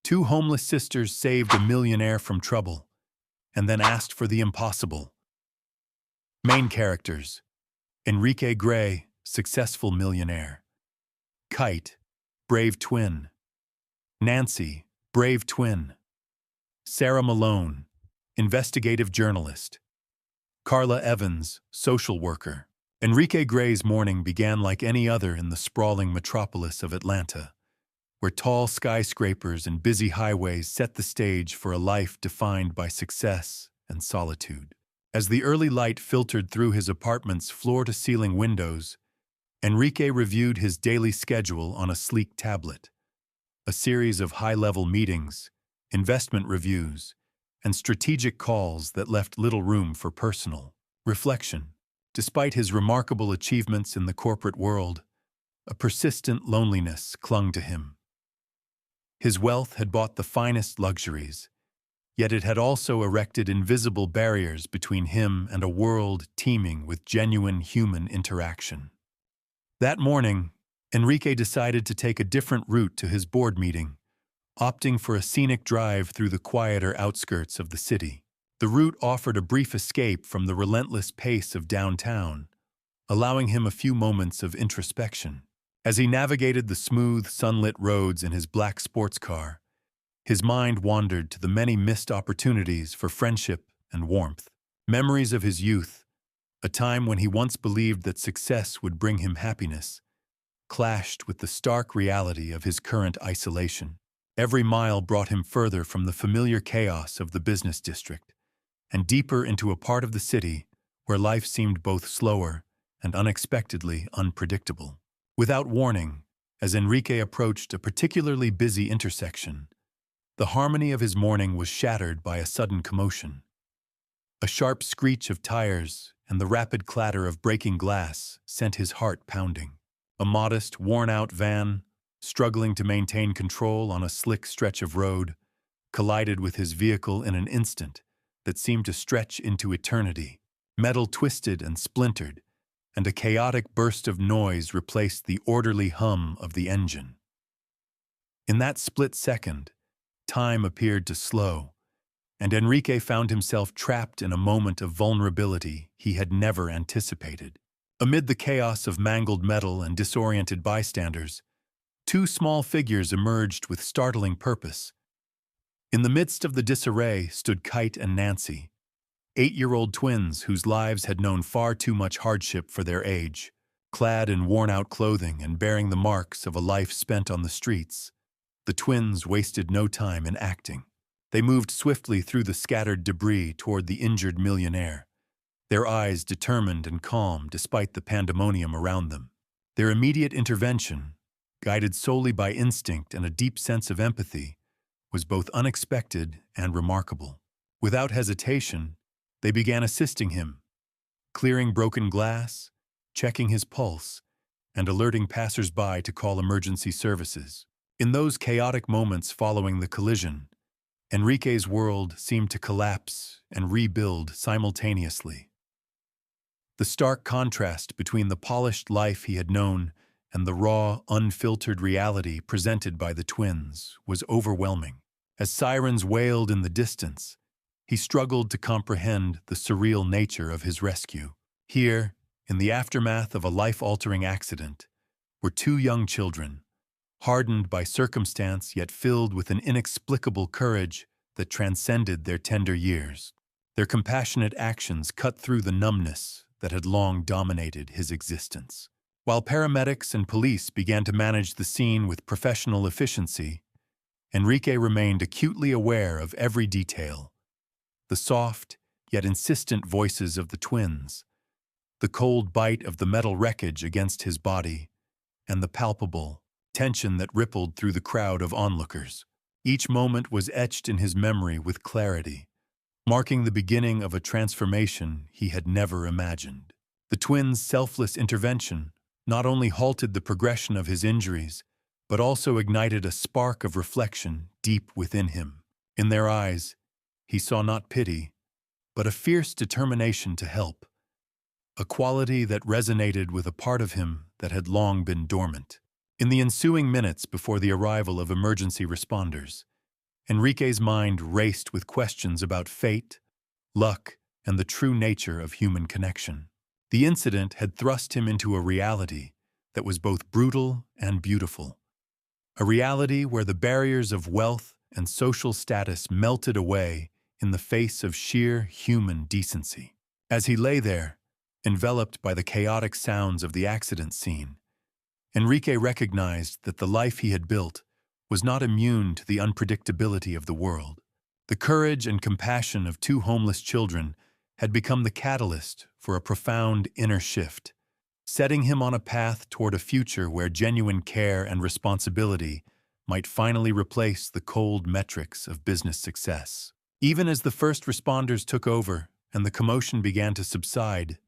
Two homeless sisters saved a millionaire from trouble, and then asked for the impossible. Main characters: Enrique Gray, successful millionaire; Kite, brave twin; Nancy, brave twin; Sarah Malone, investigative journalist; Carla Evans, social worker. Enrique Gray's morning began like any other in the sprawling metropolis of Atlanta, where tall skyscrapers and busy highways set the stage for a life defined by success and solitude. As the early light filtered through his apartment's floor-to-ceiling windows, Enrique reviewed his daily schedule on a sleek tablet. A series of high-level meetings, investment reviews, and strategic calls that left little room for personal reflection. Despite his remarkable achievements in the corporate world, a persistent loneliness clung to him. His wealth had bought the finest luxuries, yet it had also erected invisible barriers between him and a world teeming with genuine human interaction. That morning, Enrique decided to take a different route to his board meeting, opting for a scenic drive through the quieter outskirts of the city. The route offered a brief escape from the relentless pace of downtown, allowing him a few moments of introspection. As he navigated the smooth, sunlit roads in his black sports car, his mind wandered to the many missed opportunities for friendship and warmth. Memories of his youth, a time when he once believed that success would bring him happiness, clashed with the stark reality of his current isolation. Every mile brought him further from the familiar chaos of the business district, and deeper into a part of the city where life seemed both slower and unexpectedly unpredictable. Without warning, as Enrique approached a particularly busy intersection, the harmony of his morning was shattered by a sudden commotion. A sharp screech of tires and the rapid clatter of breaking glass sent his heart pounding. A modest, worn-out van, struggling to maintain control on a slick stretch of road, collided with his vehicle in an instant that seemed to stretch into eternity. Metal twisted and splintered, and a chaotic burst of noise replaced the orderly hum of the engine. In that split second, time appeared to slow, and Enrique found himself trapped in a moment of vulnerability he had never anticipated. Amid the chaos of mangled metal and disoriented bystanders, two small figures emerged with startling purpose. In the midst of the disarray stood Kite and Nancy, 8-year-old twins whose lives had known far too much hardship for their age. Clad in worn-out clothing and bearing the marks of a life spent on the streets, the twins wasted no time in acting. They moved swiftly through the scattered debris toward the injured millionaire, their eyes determined and calm despite the pandemonium around them. Their immediate intervention, guided solely by instinct and a deep sense of empathy, was both unexpected and remarkable. Without hesitation, they began assisting him, clearing broken glass, checking his pulse, and alerting passers-by to call emergency services. In those chaotic moments following the collision, Enrique's world seemed to collapse and rebuild simultaneously. The stark contrast between the polished life he had known and the raw, unfiltered reality presented by the twins was overwhelming. As sirens wailed in the distance, he struggled to comprehend the surreal nature of his rescue. Here, in the aftermath of a life-altering accident, were two young children, hardened by circumstance yet filled with an inexplicable courage that transcended their tender years. Their compassionate actions cut through the numbness that had long dominated his existence. While paramedics and police began to manage the scene with professional efficiency, Enrique remained acutely aware of every detail: the soft yet insistent voices of the twins, the cold bite of the metal wreckage against his body, and the palpable tension that rippled through the crowd of onlookers. Each moment was etched in his memory with clarity, marking the beginning of a transformation he had never imagined. The twins' selfless intervention not only halted the progression of his injuries, but also ignited a spark of reflection deep within him. In their eyes, he saw not pity, but a fierce determination to help, a quality that resonated with a part of him that had long been dormant. In the ensuing minutes before the arrival of emergency responders, Enrique's mind raced with questions about fate, luck, and the true nature of human connection. The incident had thrust him into a reality that was both brutal and beautiful. A reality where the barriers of wealth and social status melted away in the face of sheer human decency. As he lay there, enveloped by the chaotic sounds of the accident scene, Enrique recognized that the life he had built was not immune to the unpredictability of the world. The courage and compassion of two homeless children had become the catalyst for a profound inner shift, setting him on a path toward a future where genuine care and responsibility might finally replace the cold metrics of business success. Even as the first responders took over and the commotion began to subside,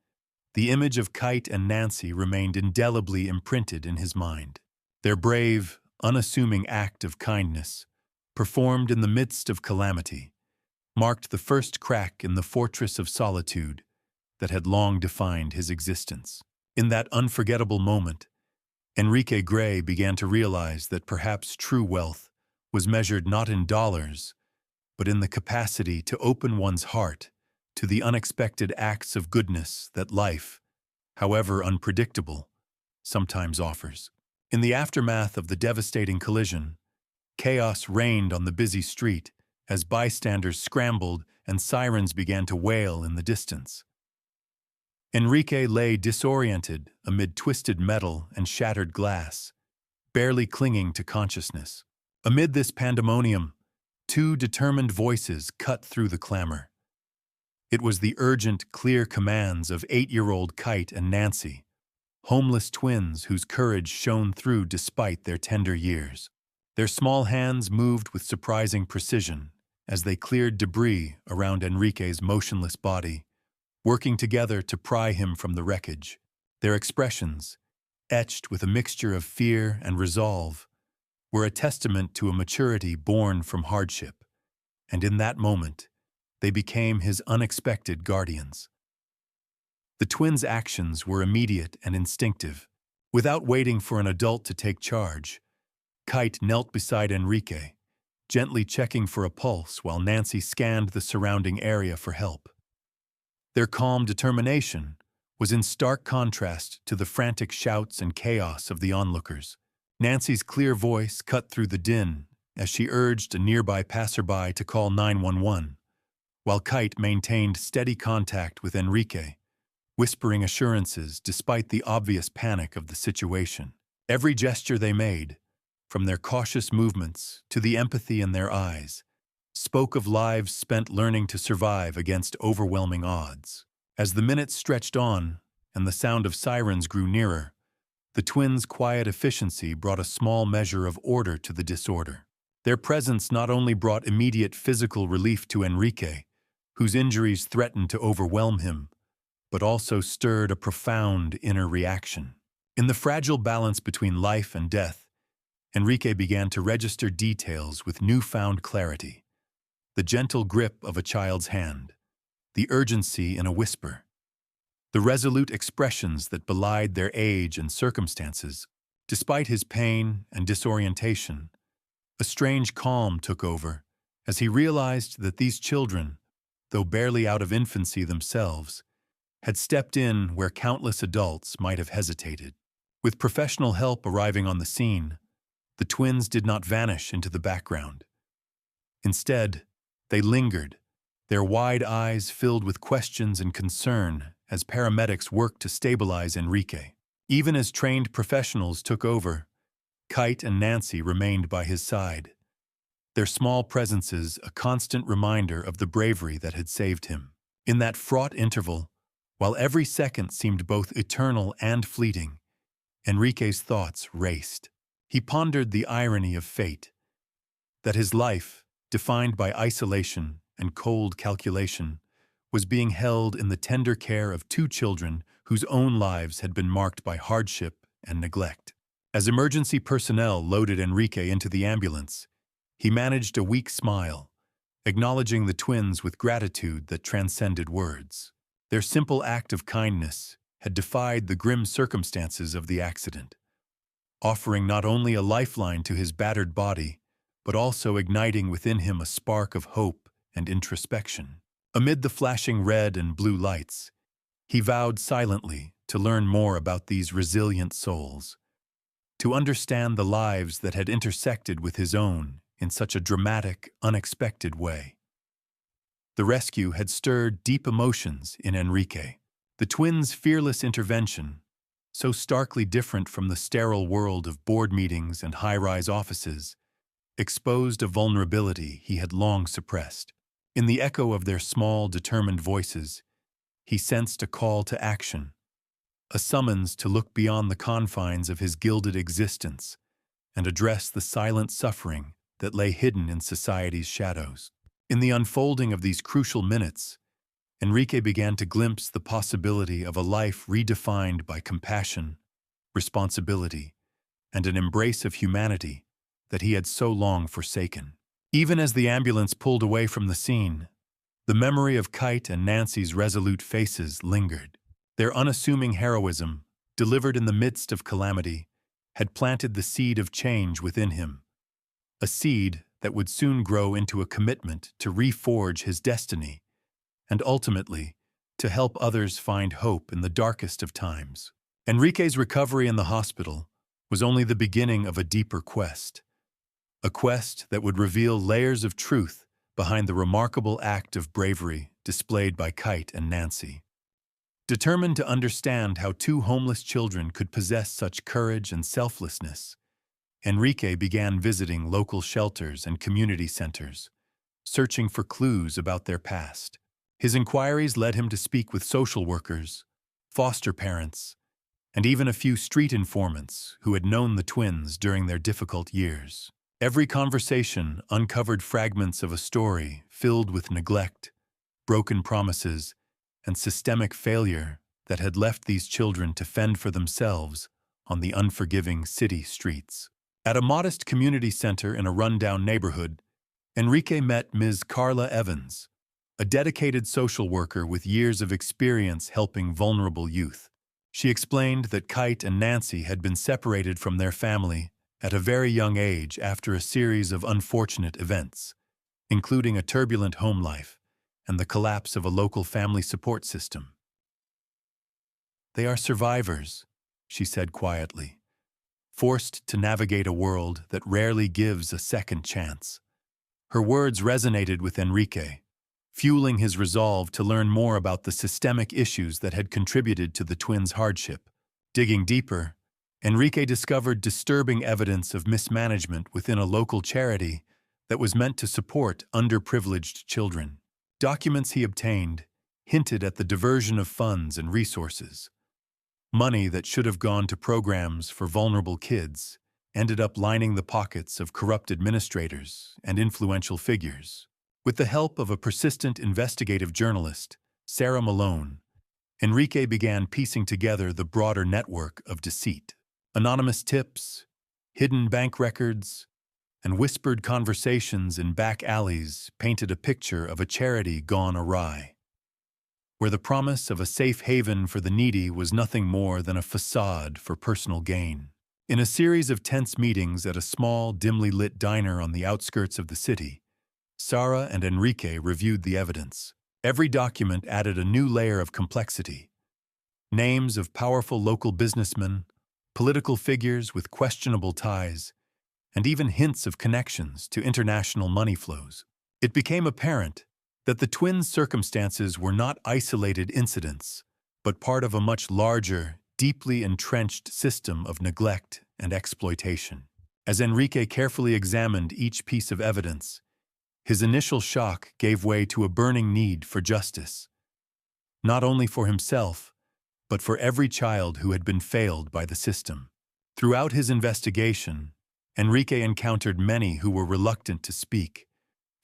the image of Kite and Nancy remained indelibly imprinted in his mind. Their brave, unassuming act of kindness, performed in the midst of calamity, marked the first crack in the fortress of solitude that had long defined his existence. In that unforgettable moment, Enrique Gray began to realize that perhaps true wealth was measured not in dollars, but in the capacity to open one's heart to the unexpected acts of goodness that life, however unpredictable, sometimes offers. In the aftermath of the devastating collision, chaos reigned on the busy street as bystanders scrambled and sirens began to wail in the distance. Enrique lay disoriented amid twisted metal and shattered glass, barely clinging to consciousness. Amid this pandemonium, two determined voices cut through the clamor. It was the urgent, clear commands of 8-year-old Kite and Nancy, homeless twins whose courage shone through despite their tender years. Their small hands moved with surprising precision as they cleared debris around Enrique's motionless body, working together to pry him from the wreckage. Their expressions, etched with a mixture of fear and resolve, were a testament to a maturity born from hardship, and in that moment, they became his unexpected guardians. The twins' actions were immediate and instinctive. Without waiting for an adult to take charge, Kite knelt beside Enrique, gently checking for a pulse while Nancy scanned the surrounding area for help. Their calm determination was in stark contrast to the frantic shouts and chaos of the onlookers. Nancy's clear voice cut through the din as she urged a nearby passerby to call 911, while Kite maintained steady contact with Enrique, whispering assurances despite the obvious panic of the situation. Every gesture they made, from their cautious movements to the empathy in their eyes, spoke of lives spent learning to survive against overwhelming odds. As the minutes stretched on and the sound of sirens grew nearer, the twins' quiet efficiency brought a small measure of order to the disorder. Their presence not only brought immediate physical relief to Enrique, whose injuries threatened to overwhelm him, but also stirred a profound inner reaction. In the fragile balance between life and death, Enrique began to register details with newfound clarity. The gentle grip of a child's hand, the urgency in a whisper, the resolute expressions that belied their age and circumstances. Despite his pain and disorientation, a strange calm took over as he realized that these children, though barely out of infancy themselves, had stepped in where countless adults might have hesitated. With professional help arriving on the scene, the twins did not vanish into the background. Instead, they lingered, their wide eyes filled with questions and concern as paramedics worked to stabilize Enrique. Even as trained professionals took over, Kite and Nancy remained by his side, their small presences a constant reminder of the bravery that had saved him. In that fraught interval, while every second seemed both eternal and fleeting, Enrique's thoughts raced. He pondered the irony of fate, that his life, defined by isolation and cold calculation, was being held in the tender care of two children whose own lives had been marked by hardship and neglect. As emergency personnel loaded Enrique into the ambulance, he managed a weak smile, acknowledging the twins with gratitude that transcended words. Their simple act of kindness had defied the grim circumstances of the accident, offering not only a lifeline to his battered body, but also igniting within him a spark of hope and introspection. Amid the flashing red and blue lights, he vowed silently to learn more about these resilient souls, to understand the lives that had intersected with his own in such a dramatic, unexpected way. The rescue had stirred deep emotions in Enrique. The twins' fearless intervention, so starkly different from the sterile world of board meetings and high-rise offices, exposed a vulnerability he had long suppressed. In the echo of their small, determined voices, he sensed a call to action, a summons to look beyond the confines of his gilded existence and address the silent suffering that lay hidden in society's shadows. In the unfolding of these crucial minutes, Enrique began to glimpse the possibility of a life redefined by compassion, responsibility, and an embrace of humanity that he had so long forsaken. Even as the ambulance pulled away from the scene, the memory of Kite and Nancy's resolute faces lingered. Their unassuming heroism, delivered in the midst of calamity, had planted the seed of change within him, a seed that would soon grow into a commitment to reforge his destiny and ultimately to help others find hope in the darkest of times. Enrique's recovery in the hospital was only the beginning of a deeper quest, a quest that would reveal layers of truth behind the remarkable act of bravery displayed by Kite and Nancy. Determined to understand how two homeless children could possess such courage and selflessness, Enrique began visiting local shelters and community centers, searching for clues about their past. His inquiries led him to speak with social workers, foster parents, and even a few street informants who had known the twins during their difficult years. Every conversation uncovered fragments of a story filled with neglect, broken promises, and systemic failure that had left these children to fend for themselves on the unforgiving city streets. At a modest community center in a rundown neighborhood, Enrique met Ms. Carla Evans, a dedicated social worker with years of experience helping vulnerable youth. She explained that Kite and Nancy had been separated from their family at a very young age after a series of unfortunate events, including a turbulent home life and the collapse of a local family support system. "They are survivors," she said quietly, "forced to navigate a world that rarely gives a second chance." Her words resonated with Enrique, fueling his resolve to learn more about the systemic issues that had contributed to the twins' hardship. Digging deeper, Enrique discovered disturbing evidence of mismanagement within a local charity that was meant to support underprivileged children. Documents he obtained hinted at the diversion of funds and resources. Money that should have gone to programs for vulnerable kids ended up lining the pockets of corrupt administrators and influential figures. With the help of a persistent investigative journalist, Sarah Malone, Enrique began piecing together the broader network of deceit. Anonymous tips, hidden bank records, and whispered conversations in back alleys painted a picture of a charity gone awry, where the promise of a safe haven for the needy was nothing more than a facade for personal gain. In a series of tense meetings at a small, dimly lit diner on the outskirts of the city, Sarah and Enrique reviewed the evidence. Every document added a new layer of complexity. Names of powerful local businessmen, political figures with questionable ties, and even hints of connections to international money flows. It became apparent that the twins' circumstances were not isolated incidents, but part of a much larger, deeply entrenched system of neglect and exploitation. As Enrique carefully examined each piece of evidence, his initial shock gave way to a burning need for justice, not only for himself, but for every child who had been failed by the system. Throughout his investigation, Enrique encountered many who were reluctant to speak,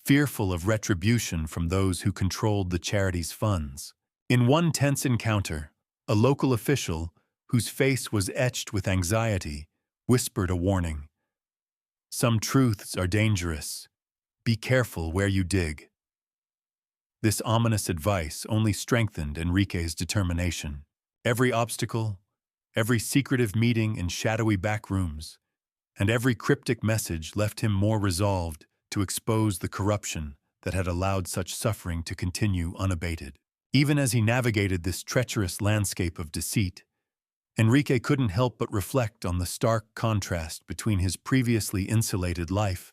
fearful of retribution from those who controlled the charity's funds. In one tense encounter, a local official, whose face was etched with anxiety, whispered a warning. "Some truths are dangerous. Be careful where you dig." This ominous advice only strengthened Enrique's determination. Every obstacle, every secretive meeting in shadowy back rooms, and every cryptic message left him more resolved to expose the corruption that had allowed such suffering to continue unabated. Even as he navigated this treacherous landscape of deceit, Enrique couldn't help but reflect on the stark contrast between his previously insulated life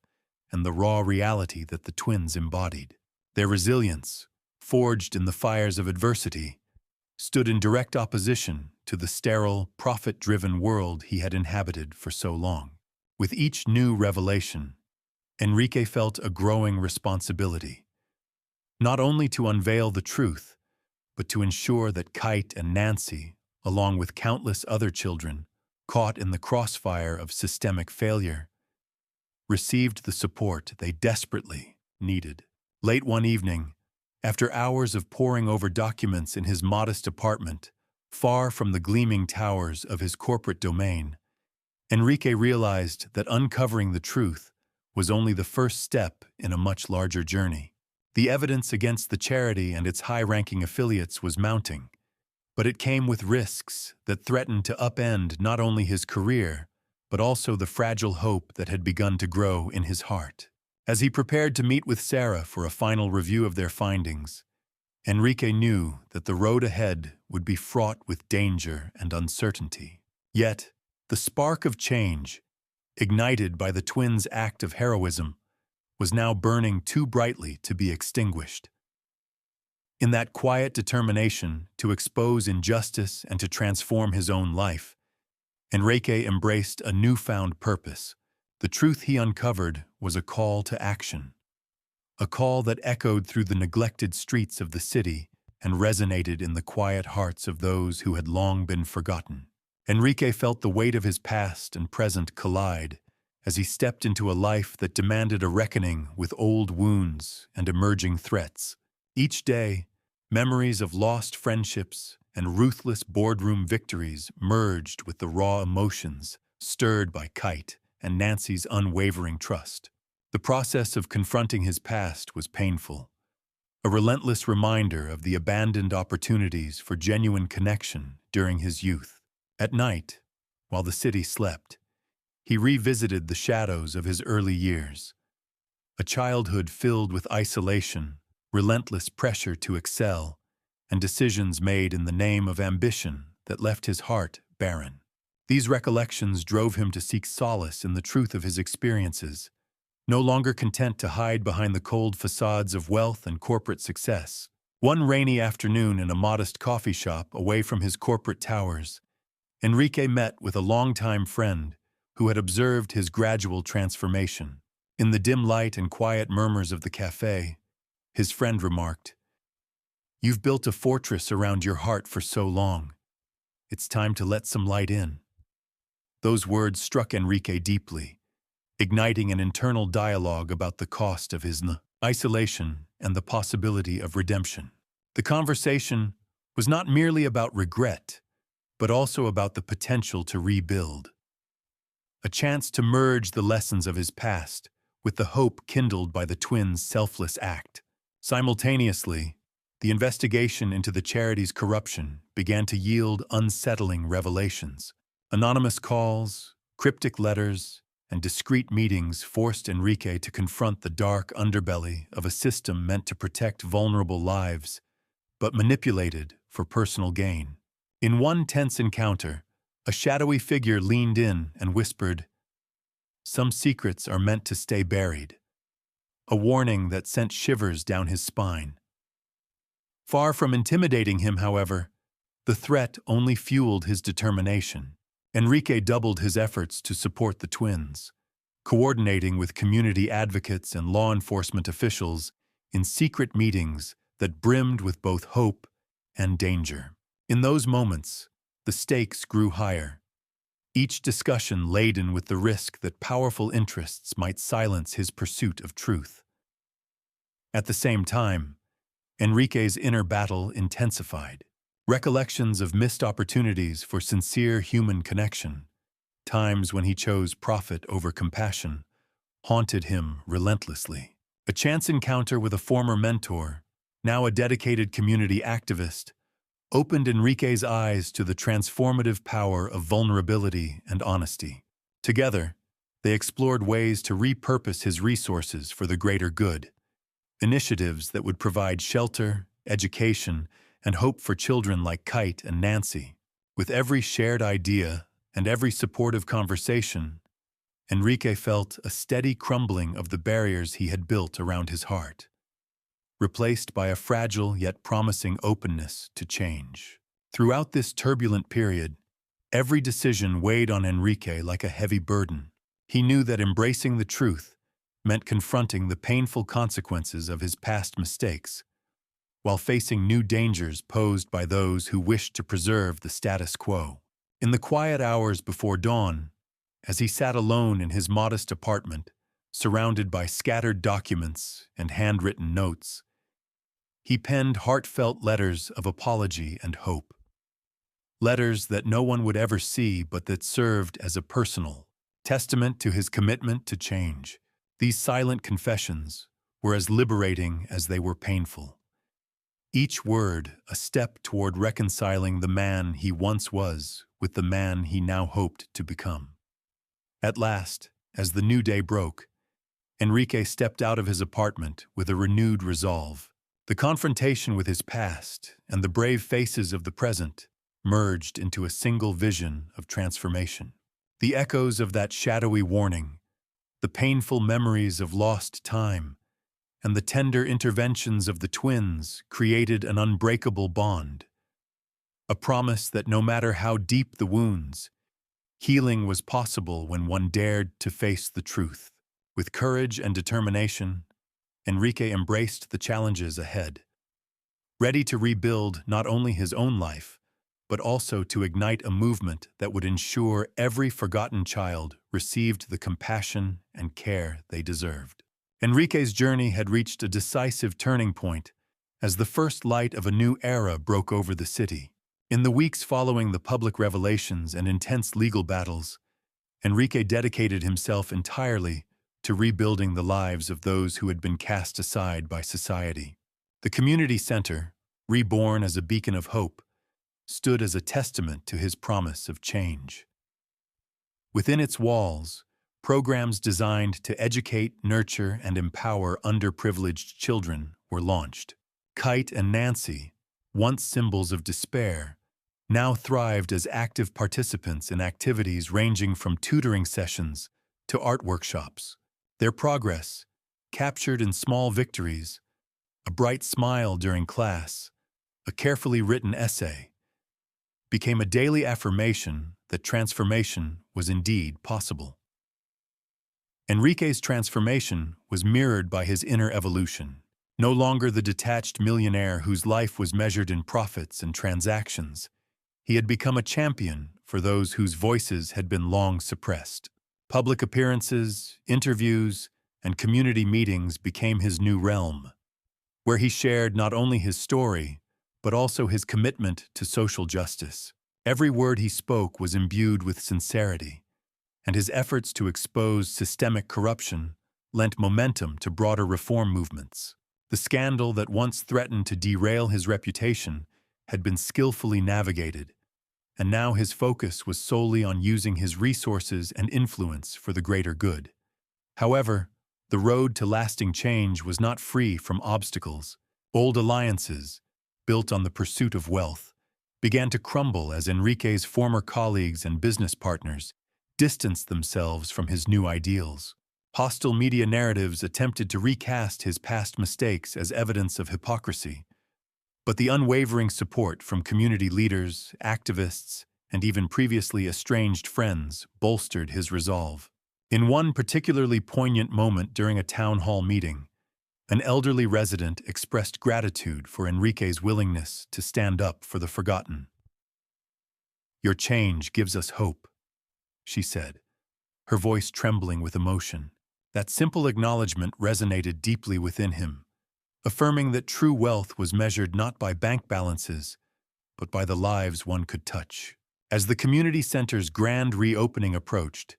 and the raw reality that the twins embodied. Their resilience, forged in the fires of adversity, stood in direct opposition to the sterile, profit-driven world he had inhabited for so long. With each new revelation, Enrique felt a growing responsibility, not only to unveil the truth, but to ensure that Kite and Nancy, along with countless other children caught in the crossfire of systemic failure, received the support they desperately needed. Late one evening, after hours of poring over documents in his modest apartment, far from the gleaming towers of his corporate domain, Enrique realized that uncovering the truth was only the first step in a much larger journey. The evidence against the charity and its high-ranking affiliates was mounting, but it came with risks that threatened to upend not only his career, but also the fragile hope that had begun to grow in his heart. As he prepared to meet with Sarah for a final review of their findings, Enrique knew that the road ahead would be fraught with danger and uncertainty. Yet, the spark of change, ignited by the twins' act of heroism, was now burning too brightly to be extinguished. In that quiet determination to expose injustice and to transform his own life, Enrique embraced a newfound purpose. The truth he uncovered was a call to action, a call that echoed through the neglected streets of the city and resonated in the quiet hearts of those who had long been forgotten. Enrique felt the weight of his past and present collide as he stepped into a life that demanded a reckoning with old wounds and emerging threats. Each day, memories of lost friendships and ruthless boardroom victories merged with the raw emotions stirred by Kite and Nancy's unwavering trust. The process of confronting his past was painful, a relentless reminder of the abandoned opportunities for genuine connection during his youth. At night, while the city slept, he revisited the shadows of his early years, a childhood filled with isolation, relentless pressure to excel, and decisions made in the name of ambition that left his heart barren. These recollections drove him to seek solace in the truth of his experiences, no longer content to hide behind the cold facades of wealth and corporate success. One rainy afternoon in a modest coffee shop away from his corporate towers, Enrique met with a longtime friend who had observed his gradual transformation. In the dim light and quiet murmurs of the cafe, his friend remarked, "You've built a fortress around your heart for so long. It's time to let some light in." Those words struck Enrique deeply, igniting an internal dialogue about the cost of his isolation and the possibility of redemption. The conversation was not merely about regret, but also about the potential to rebuild. A chance to merge the lessons of his past with the hope kindled by the twins' selfless act. Simultaneously, the investigation into the charity's corruption began to yield unsettling revelations. Anonymous calls, cryptic letters, and discreet meetings forced Enrique to confront the dark underbelly of a system meant to protect vulnerable lives, but manipulated for personal gain. In one tense encounter, a shadowy figure leaned in and whispered, "Some secrets are meant to stay buried," a warning that sent shivers down his spine. Far from intimidating him, however, the threat only fueled his determination. Enrique doubled his efforts to support the twins, coordinating with community advocates and law enforcement officials in secret meetings that brimmed with both hope and danger. In those moments, the stakes grew higher, each discussion laden with the risk that powerful interests might silence his pursuit of truth. At the same time, Enrique's inner battle intensified. Recollections of missed opportunities for sincere human connection, times when he chose profit over compassion, haunted him relentlessly. A chance encounter with a former mentor, now a dedicated community activist, opened Enrique's eyes to the transformative power of vulnerability and honesty. Together, They explored ways to repurpose his resources for the greater good, initiatives that would provide shelter, education, and hope for children like Kite and Nancy. With every shared idea and every supportive conversation, Enrique felt a steady crumbling of the barriers he had built around his heart, replaced by a fragile yet promising openness to change. Throughout this turbulent period, every decision weighed on Enrique like a heavy burden. He knew that embracing the truth meant confronting the painful consequences of his past mistakes, while facing new dangers posed by those who wished to preserve the status quo. In the quiet hours before dawn, as he sat alone in his modest apartment, surrounded by scattered documents and handwritten notes, he penned heartfelt letters of apology and hope. Letters that no one would ever see, but that served as a personal testament to his commitment to change. These silent confessions were as liberating as they were painful. Each word a step toward reconciling the man he once was with the man he now hoped to become. At last, as the new day broke, Enrique stepped out of his apartment with a renewed resolve. The confrontation with his past and the brave faces of the present merged into a single vision of transformation. The echoes of that shadowy warning, the painful memories of lost time, and the tender interventions of the twins created an unbreakable bond, a promise that no matter how deep the wounds, healing was possible when one dared to face the truth. With courage and determination, Enrique embraced the challenges ahead, ready to rebuild not only his own life, but also to ignite a movement that would ensure every forgotten child received the compassion and care they deserved. Enrique's journey had reached a decisive turning point as the first light of a new era broke over the city. In the weeks following the public revelations and intense legal battles, Enrique dedicated himself entirely to rebuilding the lives of those who had been cast aside by society. The community center, reborn as a beacon of hope, stood as a testament to his promise of change. Within its walls, programs designed to educate, nurture, and empower underprivileged children were launched. Kite and Nancy, once symbols of despair, now thrived as active participants in activities ranging from tutoring sessions to art workshops. Their progress, captured in small victories, a bright smile during class, a carefully written essay, became a daily affirmation that transformation was indeed possible. Enrique's transformation was mirrored by his inner evolution. No longer the detached millionaire whose life was measured in profits and transactions, he had become a champion for those whose voices had been long suppressed. Public appearances, interviews, and community meetings became his new realm, where he shared not only his story, but also his commitment to social justice. Every word he spoke was imbued with sincerity, and his efforts to expose systemic corruption lent momentum to broader reform movements. The scandal that once threatened to derail his reputation had been skillfully navigated, and now his focus was solely on using his resources and influence for the greater good. However, the road to lasting change was not free from obstacles. Old alliances, built on the pursuit of wealth, began to crumble as Enrique's former colleagues and business partners distanced themselves from his new ideals. Hostile media narratives attempted to recast his past mistakes as evidence of hypocrisy, but the unwavering support from community leaders, activists, and even previously estranged friends bolstered his resolve. In one particularly poignant moment during a town hall meeting, an elderly resident expressed gratitude for Enrique's willingness to stand up for the forgotten. "Your change gives us hope," she said, her voice trembling with emotion. That simple acknowledgement resonated deeply within him, affirming that true wealth was measured not by bank balances, but by the lives one could touch. As the community center's grand reopening approached,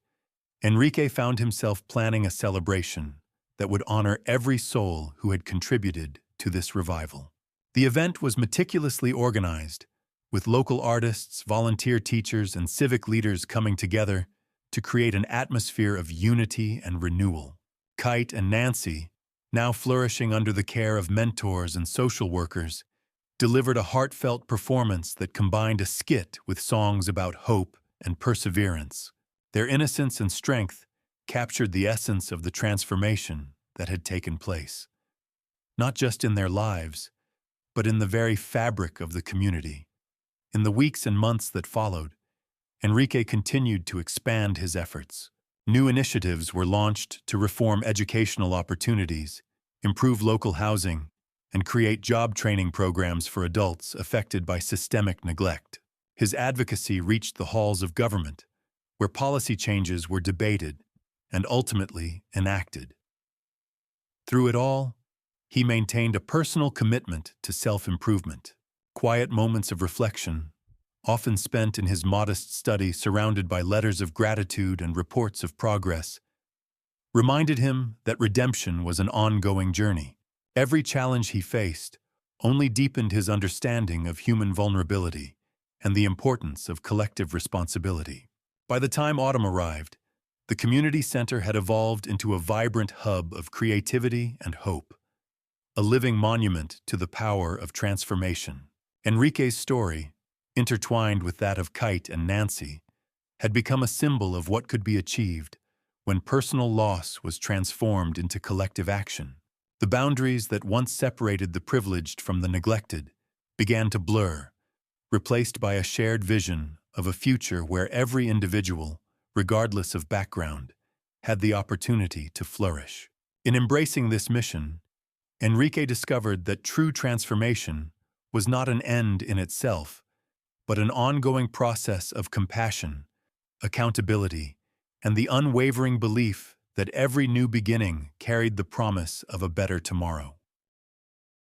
Enrique found himself planning a celebration that would honor every soul who had contributed to this revival. The event was meticulously organized, with local artists, volunteer teachers, and civic leaders coming together to create an atmosphere of unity and renewal. Kite and Nancy, now flourishing under the care of mentors and social workers, delivered a heartfelt performance that combined a skit with songs about hope and perseverance. Their innocence and strength captured the essence of the transformation that had taken place, not just in their lives, but in the very fabric of the community. In the weeks and months that followed, Enrique continued to expand his efforts. New initiatives were launched to reform educational opportunities, improve local housing, and create job training programs for adults affected by systemic neglect. His advocacy reached the halls of government, where policy changes were debated and ultimately enacted. Through it all, he maintained a personal commitment to self-improvement. Quiet moments of reflection, often spent in his modest study surrounded by letters of gratitude and reports of progress, reminded him that redemption was an ongoing journey. Every challenge he faced only deepened his understanding of human vulnerability and the importance of collective responsibility. By the time autumn arrived, the community center had evolved into a vibrant hub of creativity and hope, a living monument to the power of transformation. Enrique's story, intertwined with that of Kite and Nancy, had become a symbol of what could be achieved when personal loss was transformed into collective action. The boundaries that once separated the privileged from the neglected began to blur, replaced by a shared vision of a future where every individual, regardless of background, had the opportunity to flourish. In embracing this mission, Enrique discovered that true transformation was not an end in itself, but an ongoing process of compassion, accountability, and the unwavering belief that every new beginning carried the promise of a better tomorrow.